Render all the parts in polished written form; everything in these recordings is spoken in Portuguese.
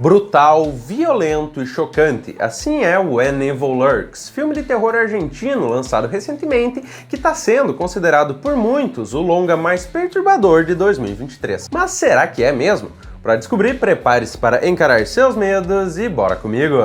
Brutal, violento e chocante, assim é When Evil Lurks, filme de terror argentino lançado recentemente que está sendo considerado por muitos o longa mais perturbador de 2023. Mas será que é mesmo? Para descobrir, prepare-se para encarar seus medos e bora comigo!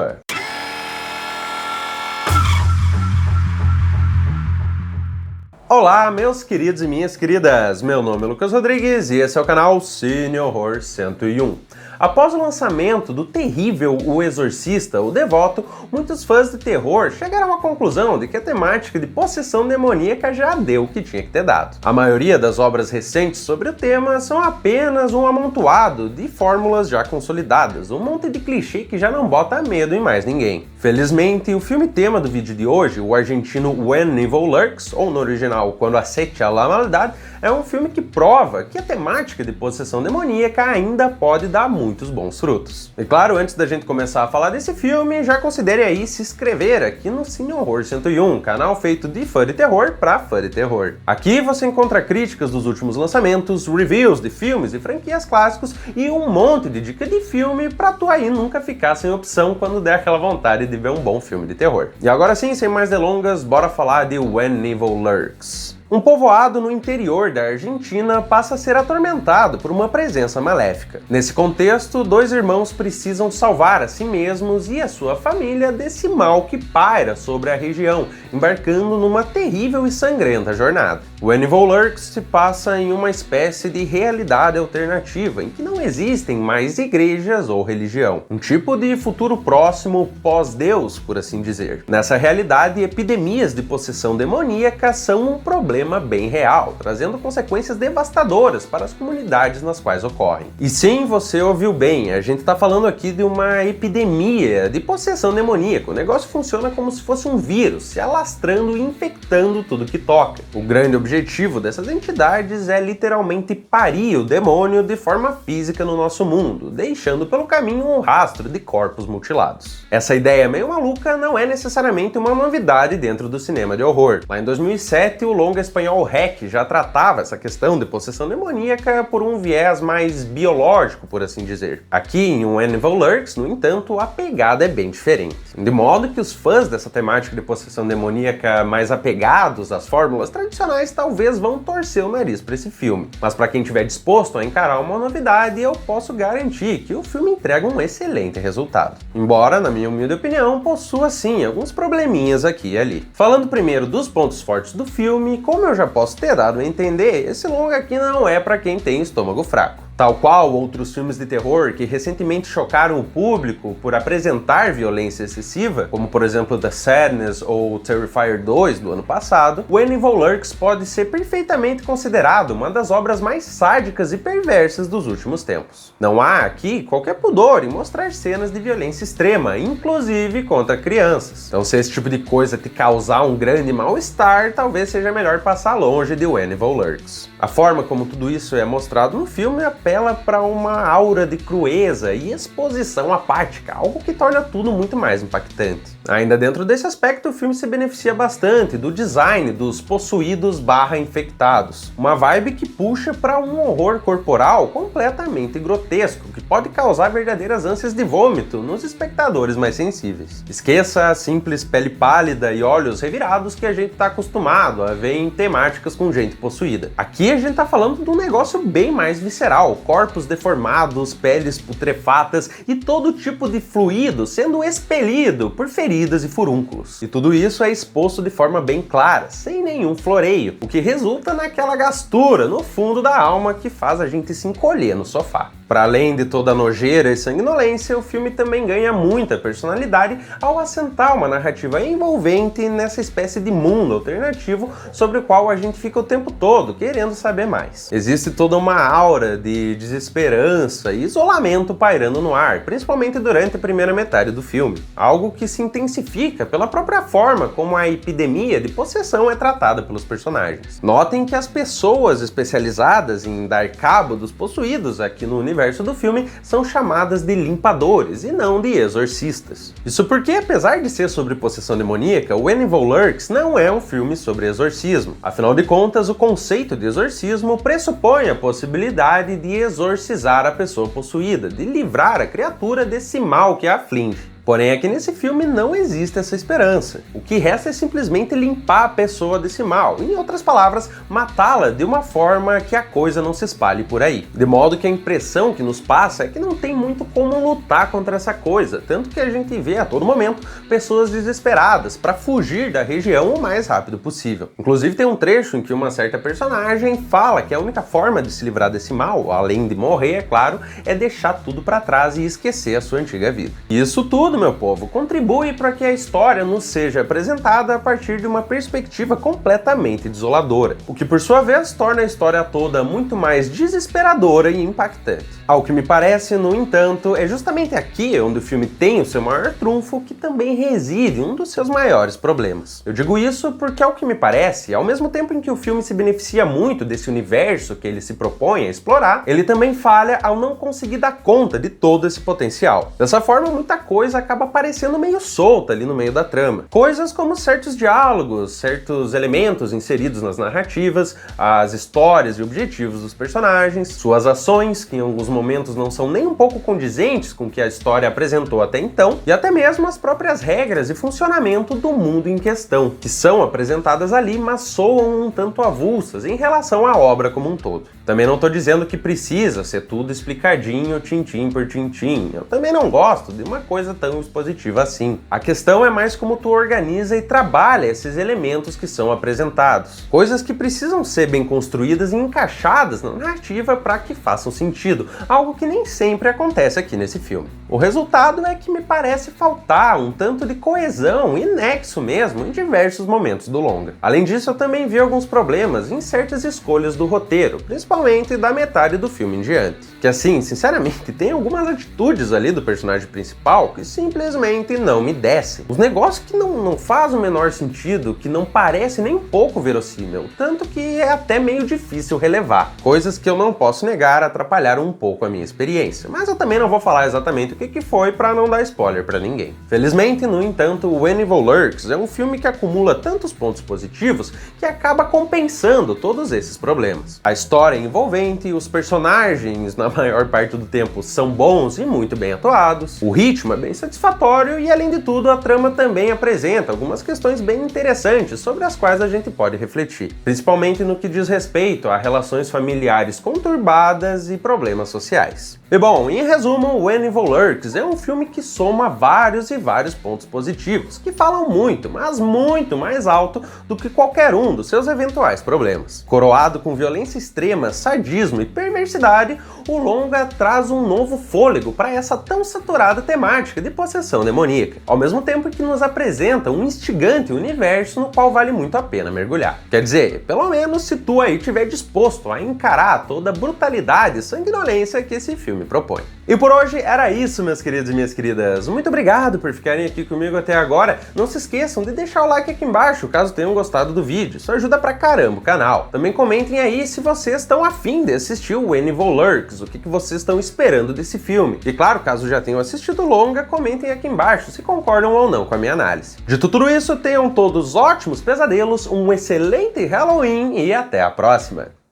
Olá, meus queridos e minhas queridas! Meu nome é Lucas Rodrigues e esse é o canal Cine Horror 101. Após o lançamento do terrível O Exorcista, o Devoto, muitos fãs de terror chegaram à conclusão de que a temática de possessão demoníaca já deu o que tinha que ter dado. A maioria das obras recentes sobre o tema são apenas um amontoado de fórmulas já consolidadas, um monte de clichê que já não bota medo em mais ninguém. Felizmente, o filme tema do vídeo de hoje, o argentino When Evil Lurks, ou no original Quando Acecha la Maldad, é um filme que prova que a temática de possessão demoníaca ainda pode dar muitos bons frutos. E claro, antes da gente começar a falar desse filme, já considere aí se inscrever aqui no Cine Horror 101, canal feito de fã de terror para fã de terror. Aqui você encontra críticas dos últimos lançamentos, reviews de filmes e franquias clássicos e um monte de dica de filme pra tu aí nunca ficar sem opção quando der aquela vontade de ver um bom filme de terror. E agora sim, sem mais delongas, bora falar de When Evil Lurks. Um povoado no interior da Argentina passa a ser atormentado por uma presença maléfica. Nesse contexto, dois irmãos precisam salvar a si mesmos e a sua família desse mal que paira sobre a região, embarcando numa terrível e sangrenta jornada. When Evil Lurks se passa em uma espécie de realidade alternativa, em que não existem mais igrejas ou religião. Um tipo de futuro próximo pós-Deus, por assim dizer. Nessa realidade, epidemias de possessão demoníaca são um problema bem real, trazendo consequências devastadoras para as comunidades nas quais ocorrem. E sim, você ouviu bem, a gente está falando aqui de uma epidemia de possessão demoníaca. O negócio funciona como se fosse um vírus, se alastrando e infectando tudo que toca. O grande objetivo dessas entidades é literalmente parir o demônio de forma física no nosso mundo, deixando pelo caminho um rastro de corpos mutilados. Essa ideia meio maluca não é necessariamente uma novidade dentro do cinema de horror. Lá em 2007, o longa espanhol REC já tratava essa questão de possessão demoníaca por um viés mais biológico, por assim dizer. Aqui em When Evil Lurks, no entanto, a pegada é bem diferente. De modo que os fãs dessa temática de possessão demoníaca mais apegados às fórmulas tradicionais talvez vão torcer o nariz para esse filme. Mas para quem estiver disposto a encarar uma novidade, eu posso garantir que o filme entrega um excelente resultado. Embora, na minha humilde opinião, possua sim alguns probleminhas aqui e ali. Falando primeiro dos pontos fortes do filme, como eu já posso ter dado a entender, esse longa aqui não é para quem tem estômago fraco. Tal qual outros filmes de terror que recentemente chocaram o público por apresentar violência excessiva, como por exemplo The Sadness ou Terrifier 2 do ano passado, When Evil Lurks pode ser perfeitamente considerado uma das obras mais sádicas e perversas dos últimos tempos. Não há aqui qualquer pudor em mostrar cenas de violência extrema, inclusive contra crianças. Então se esse tipo de coisa te causar um grande mal-estar, talvez seja melhor passar longe de When Evil Lurks. A forma como tudo isso é mostrado no filme apela para uma aura de crueza e exposição apática, algo que torna tudo muito mais impactante. Ainda dentro desse aspecto, o filme se beneficia bastante do design dos possuídos/infectados, uma vibe que puxa para um horror corporal completamente grotesco, que pode causar verdadeiras ânsias de vômito nos espectadores mais sensíveis. Esqueça a simples pele pálida e olhos revirados que a gente está acostumado a ver em temáticas com gente possuída. Aqui a gente está falando de um negócio bem mais visceral, corpos deformados, peles putrefatas e todo tipo de fluido sendo expelido por feridas e furúnculos. E tudo isso é exposto de forma bem clara, sem nenhum floreio, o que resulta naquela gastura no fundo da alma que faz a gente se encolher no sofá. Para além de toda a nojeira e sanguinolência, o filme também ganha muita personalidade ao assentar uma narrativa envolvente nessa espécie de mundo alternativo sobre o qual a gente fica o tempo todo querendo saber mais. Existe toda uma aura de desesperança e isolamento pairando no ar, principalmente durante a primeira metade do filme, algo que se intensifica pela própria forma como a epidemia de possessão é tratada pelos personagens. Notem que as pessoas especializadas em dar cabo dos possuídos aqui no universo do filme são chamadas de limpadores e não de exorcistas. Isso porque, apesar de ser sobre possessão demoníaca, When Evil Lurks não é um filme sobre exorcismo. Afinal de contas, o conceito de exorcismo pressupõe a possibilidade de exorcizar a pessoa possuída, de livrar a criatura desse mal que a aflige. Porém, aqui nesse filme não existe essa esperança. O que resta é simplesmente limpar a pessoa desse mal, em outras palavras, matá-la de uma forma que a coisa não se espalhe por aí. De modo que a impressão que nos passa é que não tem muito como lutar contra essa coisa, tanto que a gente vê a todo momento pessoas desesperadas para fugir da região o mais rápido possível. Inclusive tem um trecho em que uma certa personagem fala que a única forma de se livrar desse mal, além de morrer, é claro, é deixar tudo para trás e esquecer a sua antiga vida. Isso tudo, meu povo, contribui para que a história nos seja apresentada a partir de uma perspectiva completamente desoladora, o que por sua vez torna a história toda muito mais desesperadora e impactante. Ao que me parece, no entanto, é justamente aqui onde o filme tem o seu maior trunfo, que também reside um dos seus maiores problemas. Eu digo isso porque, ao que me parece, ao mesmo tempo em que o filme se beneficia muito desse universo que ele se propõe a explorar, ele também falha ao não conseguir dar conta de todo esse potencial. Dessa forma, muita coisa acaba parecendo meio solta ali no meio da trama. Coisas como certos diálogos, certos elementos inseridos nas narrativas, as histórias e objetivos dos personagens, suas ações, que em alguns momentos não são nem um pouco condizentes com o que a história apresentou até então, e até mesmo as próprias regras e funcionamento do mundo em questão, que são apresentadas ali, mas soam um tanto avulsas em relação à obra como um todo. Também não estou dizendo que precisa ser tudo explicadinho, tintim por tintim. Eu também não gosto de uma coisa tão expositiva assim. A questão é mais como tu organiza e trabalha esses elementos que são apresentados. Coisas que precisam ser bem construídas e encaixadas na narrativa para que façam sentido, algo que nem sempre acontece aqui nesse filme. O resultado é que me parece faltar um tanto de coesão e nexo mesmo em diversos momentos do longa. Além disso, eu também vi alguns problemas em certas escolhas do roteiro, principalmente da metade do filme em diante. Que assim, sinceramente, tem algumas atitudes ali do personagem principal que simplesmente não me descem. Os negócios que não fazem o menor sentido, que não parece nem um pouco verossímil, tanto que é até meio difícil relevar. Coisas que eu não posso negar atrapalharam um pouco a minha experiência, mas eu também não vou falar exatamente o que foi para não dar spoiler para ninguém. Felizmente, no entanto, When Evil Lurks é um filme que acumula tantos pontos positivos que acaba compensando todos esses problemas. A história é envolvente, os personagens, na maior parte do tempo, são bons e muito bem atuados, o ritmo é bem satisfatório e, além de tudo, a trama também apresenta algumas questões bem interessantes sobre as quais a gente pode refletir, principalmente no que diz respeito a relações familiares conturbadas e problemas sociais. E bom, em resumo, When Evil Lurks é um filme que soma vários e vários pontos positivos, que falam muito, mas muito mais alto do que qualquer um dos seus eventuais problemas. Coroado com violência extrema, sadismo e perversidade, o longa traz um novo fôlego para essa tão saturada temática de possessão demoníaca, ao mesmo tempo que nos apresenta um instigante universo no qual vale muito a pena mergulhar. Quer dizer, pelo menos se tu aí estiver disposto a encarar toda a brutalidade e sanguinolência que esse filme propõe. E por hoje era isso, meus queridos e minhas queridas. Muito obrigado por ficarem aqui comigo até agora. Não se esqueçam de deixar o like aqui embaixo, caso tenham gostado do vídeo. Isso ajuda pra caramba o canal. Também comentem aí se vocês estão afim de assistir o When Evil Lurks, o que vocês estão esperando desse filme. E claro, caso já tenham assistido o longa, comentem aqui embaixo se concordam ou não com a minha análise. Dito tudo isso, tenham todos ótimos pesadelos, um excelente Halloween e até a próxima!